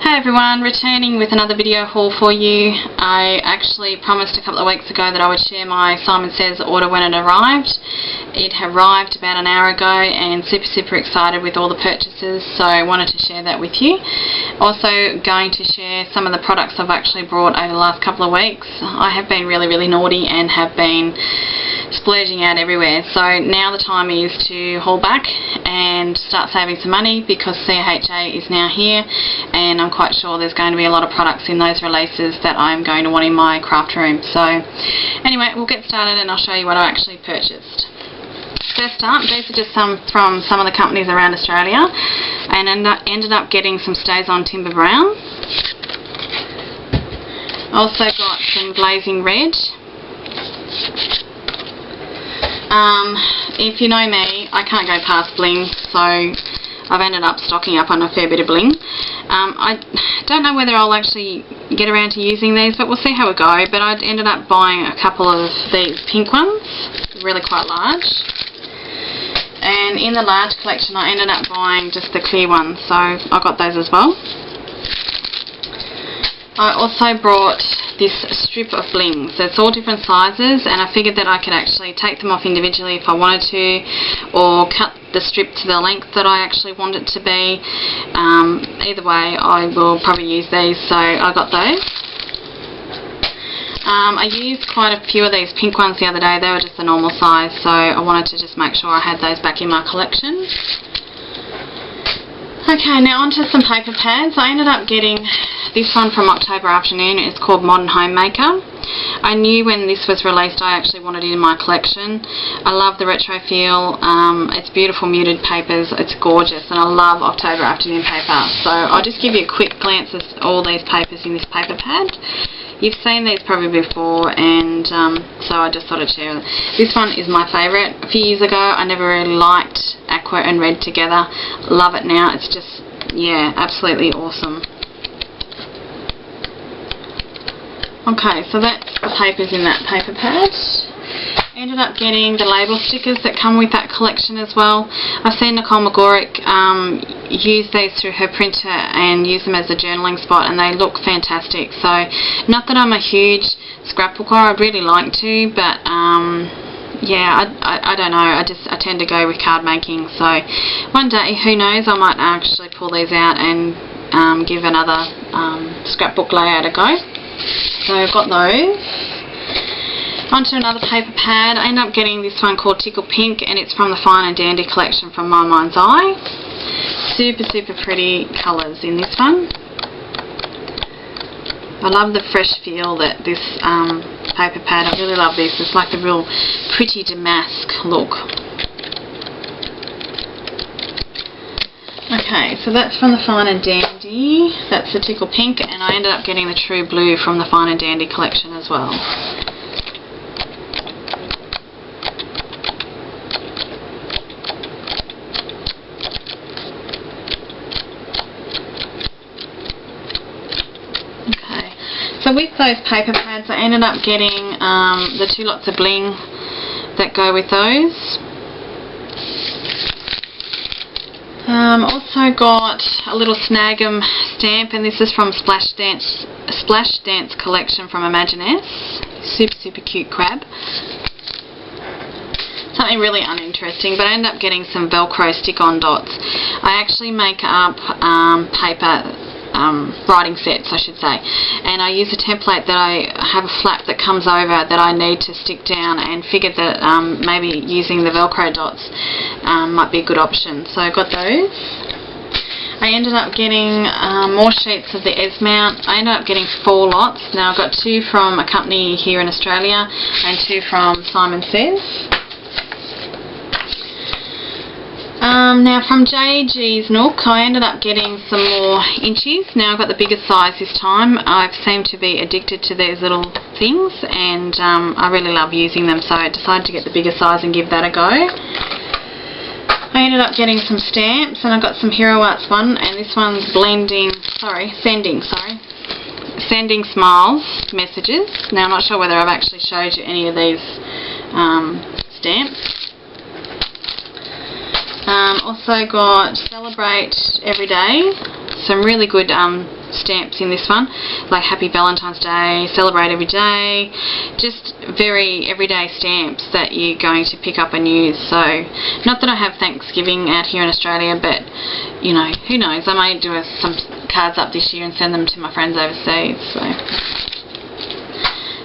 Hi everyone, returning with another video haul for you. I actually promised a couple of weeks ago that I would share my Simon Says order when it arrived. It arrived about an hour ago and super excited with all the purchases, so I wanted to share that with you. Also going to share some of the products I've actually brought over the last couple of weeks. I have been really naughty and have been splurging out everywhere, so now the time is to haul back and start saving some money because CHA is now here and I'm quite sure there's going to be a lot of products in those releases that I'm going to want in my craft room. So anyway, we'll get started and I'll show you what I actually purchased. First up, these are just some from some of the companies around Australia, and ended up getting some StazOn Timber Brown. Also got some Blazing Red. If you know me, I can't go past bling, so I've ended up stocking up on a fair bit of bling. I don't know whether I'll actually get around to using these, but we'll see how we go. But I ended up buying a couple of these pink ones, really quite large. And in the large collection I ended up buying just the clear ones, so I got those as well. I also brought this strip of bling, so it's all different sizes, and I figured that I could actually take them off individually if I wanted to, or cut the strip to the length that I actually want it to be. Either way, I will probably use these, so I got those. I used quite a few of these pink ones the other day. They were just the normal size, so I wanted to just make sure I had those back in my collection. Okay, now onto some paper pads. I ended up getting this one from October Afternoon. It's called Modern Homemaker. I knew when this was released I actually wanted it in my collection. I love the retro feel. It's beautiful muted papers. It's gorgeous, and I love October Afternoon paper. So I'll just give you a quick glance at all these papers in this paper pad. You've seen these probably before, and so I just thought I'd share them. This one is my favourite. A few years ago I never really liked aqua and red together. Love it now. It's just, yeah, absolutely awesome. Okay, so that's the papers in that paper pad. Ended up getting the label stickers that come with that collection as well. I've seen Nicole McGorick use these through her printer and use them as a journaling spot, and they look fantastic. So not that I'm a huge scrapbooker, I'd really like to, but yeah, I don't know, I tend to go with card making. So one day, who knows, I might actually pull these out and give another scrapbook layout a go. So I've got those. Onto another paper pad. I ended up getting this one called Tickle Pink, and it's from the Fine and Dandy collection from My Mind's Eye. Super pretty colours in this one. I love the fresh feel that this paper pad, I really love this. It's like a real pretty damask look. Okay, so that's from the Fine and Dandy. That's the Tickle Pink, and I ended up getting the True Blue from the Fine and Dandy collection as well. So with those paper pads I ended up getting the 2 lots of bling that go with those. Also got a little Snag 'em stamp, and this is from Splash Dance collection from Imaginess. Super cute crab. Something really uninteresting, but I ended up getting some Velcro stick-on dots. I actually make up paper writing sets, I should say, and I use a template that I have a flap that comes over that I need to stick down, and figured that maybe using the Velcro dots might be a good option, so I got those. I ended up getting more sheets of the S-mount. I ended up getting 4 lots. Now I've got 2 from a company here in Australia and 2 from Simon Says. Now from JG's Nook I ended up getting some more inchies. Now I've got the biggest size this time. I seem to be addicted to these little things, and I really love using them, so I decided to get the bigger size and give that a go. I ended up getting some stamps, and I got some Hero Arts one, and this one's sending smiles messages. Now I'm not sure whether I've actually showed you any of these stamps. Also got Celebrate Every Day, some really good stamps in this one, like Happy Valentine's Day, Celebrate Every Day, just very everyday stamps that you're going to pick up and use. So not that I have Thanksgiving out here in Australia, but you know, who knows, I may do some cards up this year and send them to my friends overseas. So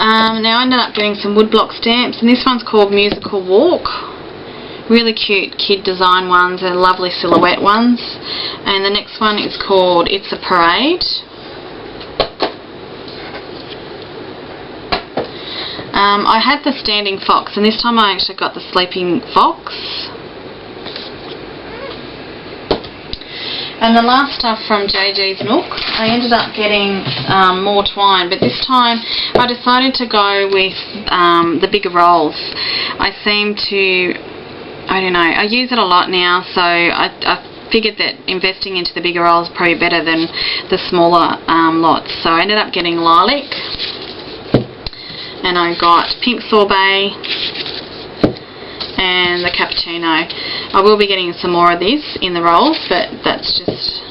now I ended up getting some woodblock stamps, and this one's called Musical Walk. Really cute kid design ones and lovely silhouette ones. And the next one is called It's a Parade. I had the Standing Fox, and this time I actually got the Sleeping Fox. And the last stuff from JG's Nook, I ended up getting more twine, but this time I decided to go with the bigger rolls. I seem to, I don't know, I use it a lot now, so I figured that investing into the bigger rolls is probably better than the smaller lots. So I ended up getting Lilac, and I got Pink Sorbet and the Cappuccino. I will be getting some more of this in the rolls, but that's just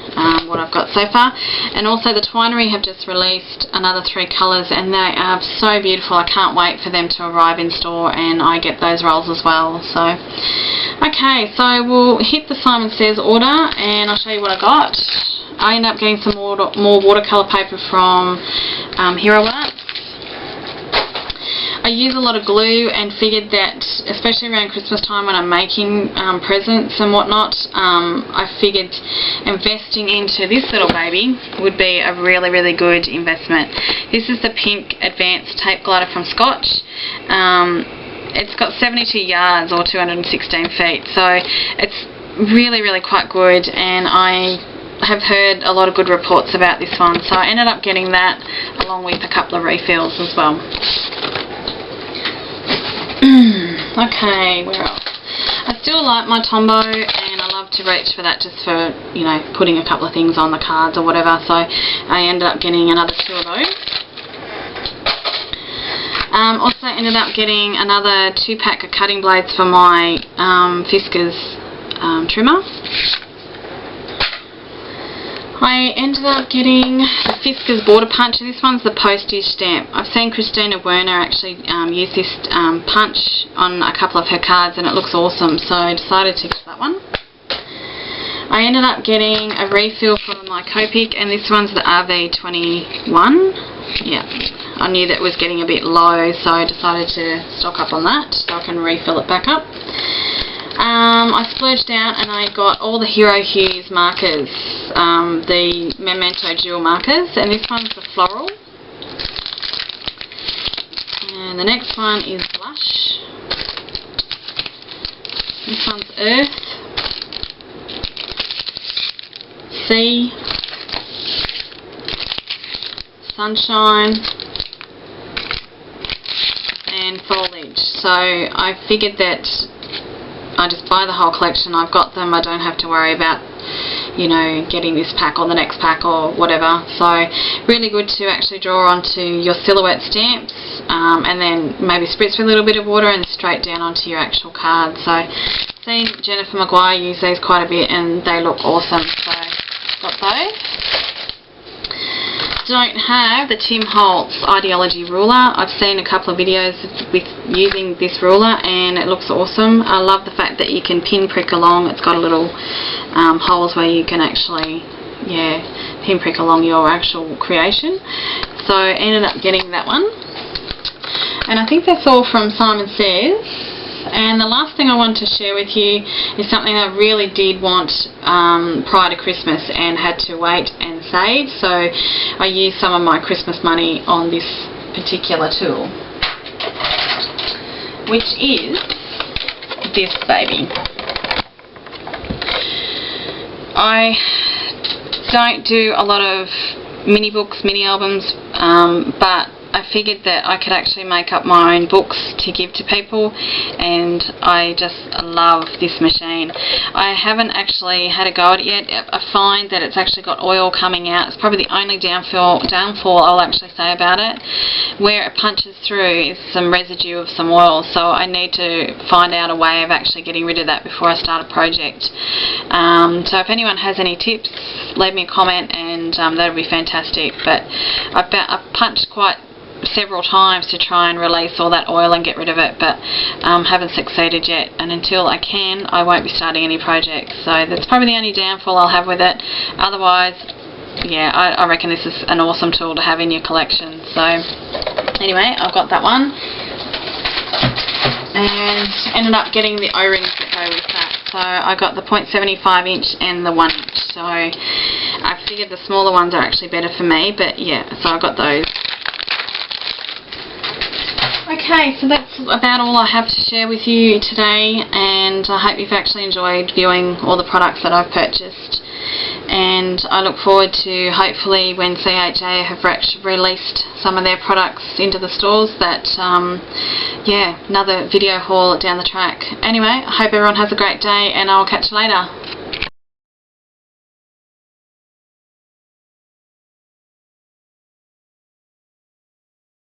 what I've got so far. And also the Twinery have just released another 3 colours, and they are so beautiful. I can't wait for them to arrive in store and I get those rolls as well. So okay, so we'll hit the Simon Says order and I'll show you what I got. I ended up getting some more watercolour paper from Hero Arts. I use a lot of glue and figured that, especially around Christmas time when I'm making presents and whatnot, I figured investing into this little baby would be a really, really good investment. This is the pink advanced tape glider from Scotch. It's got 72 yards or 216 feet, so it's really, really quite good, and I have heard a lot of good reports about this one, so I ended up getting that along with a couple of refills as well. Okay, where else? I still like my Tombow, and I love to reach for that just for, you know, putting a couple of things on the cards or whatever, so I ended up getting another 2 of those. Also ended up getting another 2-pack of cutting blades for my Fiskars trimmer. I ended up getting the Fiskars Border Punch. This one's the postage stamp. I've seen Christina Werner actually use this punch on a couple of her cards, and it looks awesome, so I decided to get that one. I ended up getting a refill from my Copic, and this one's the RV21. Yeah, I knew that was getting a bit low, so I decided to stock up on that so I can refill it back up. I splurged out and I got all the Hero Hues markers, the Memento Dual markers, and this one's the Floral. And the next one is Blush. This one's Earth, Sea, Sunshine, and Foliage. So I figured that I just buy the whole collection. I've got them. I don't have to worry about, you know, getting this pack or the next pack or whatever. So really good to actually draw onto your silhouette stamps, and then maybe spritz with a little bit of water and straight down onto your actual card. So I've seen Jennifer Maguire use these quite a bit and they look awesome. So got those. Don't have the Tim Holtz Ideology ruler. I've seen a couple of videos with using this ruler and it looks awesome. I love the fact that you can pin prick along. It's got a little holes where you can actually, yeah, pin prick along your actual creation. So I ended up getting that one. And I think that's all from Simon Says. And the last thing I want to share with you is something I really did want prior to Christmas and had to wait and save. So I used some of my Christmas money on this particular tool, which is this baby. I don't do a lot of mini books, mini albums, but I figured that I could actually make up my own books to give to people, and I just love this machine. I haven't actually had a go at it yet. I find that it's actually got oil coming out. It's probably the only downfall I'll actually say about it. Where it punches through is some residue of some oil, so I need to find out a way of actually getting rid of that before I start a project. So if anyone has any tips, leave me a comment, and that would be fantastic. But I've punched quite several times to try and release all that oil and get rid of it, but haven't succeeded yet, and until I can, I won't be starting any projects. So that's probably the only downfall I'll have with it. Otherwise, yeah, I reckon this is an awesome tool to have in your collection. So anyway, I've got that one, and ended up getting the O-rings that go with that. So I got the 0.75 inch and the 1 inch. So I figured the smaller ones are actually better for me, but yeah, so I got those. Okay, so that's about all I have to share with you today, and I hope you've actually enjoyed viewing all the products that I've purchased. And I look forward to, hopefully, when CHA have released some of their products into the stores, that, yeah, another video haul down the track. Anyway, I hope everyone has a great day, and I'll catch you later.